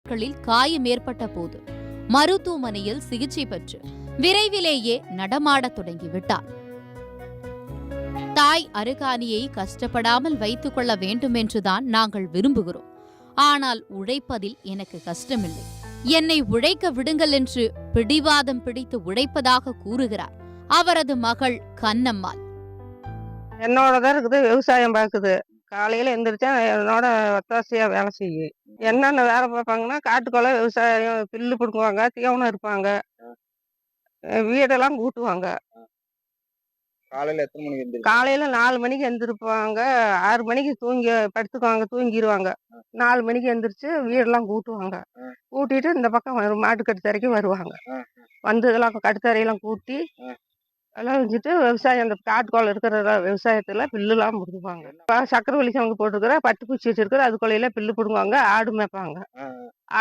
நாட்களில் காயம் ஏற்பட்ட போது மருத்துவமனையில் சிகிச்சை பெற்று விரைவிலேயே நடமாடத் தொடங்கிவிட்டார். தாய் அருகாணியை கஷ்டப்படாமல் வைத்துக் கொள்ள வேண்டும் என்றுதான் நாங்கள் விரும்புகிறோம். ஆனால் உழைப்பதில் எனக்கு கஷ்டமில்லை. என்னை உழைக்க விடுங்கள் என்று பிடிவாதம் பிடித்து உழைப்பதாக கூறுகிறார் அவரது மகள் கண்ணம்மாள். என்னோடதான் இருக்குது, விவசாயம் பார்க்குது. காலையில எந்திரிச்சா என்னோட ஒத்தாசையா வேலை செய்யும். என்னென்ன வேலை பார்ப்பாங்கன்னா, காட்டுக்குள்ள விவசாயம் பில்லு பிடுங்குவாங்க, தீவனம் இருப்பாங்க, வீடெல்லாம் கூட்டுவாங்க. காலையில எத்தனை மணிக்கு எந்திரிப்பீங்க? காலையில 4 மணிக்கு எந்திரிப்பாங்க, 6 மணிக்கு படுத்துக்குவாங்க, தூங்கிடுவாங்க. 4 மணிக்கு எந்திரிச்சு வீடெல்லாம் கூட்டுவாங்க. கூட்டிட்டு இந்த பக்கம் மாட்டுக்கட்டு தரைக்கும் வருவாங்க. வந்து இதெல்லாம் கட்டுத்தரையெல்லாம் கூட்டி எல்லாம் வச்சுட்டு விவசாயம் அந்த காட்டுக்குள்ள இருக்கிற விவசாயத்துல பில்லுலாம் பிடுங்குவாங்க. சக்கரை வள்ளி சங்கு போட்டுருக்குற பட்டுப்பூச்சி வச்சிருக்கிற அதுக்குள்ளையில பில்லு பிடுங்குவாங்க, ஆடு மேய்ப்பாங்க.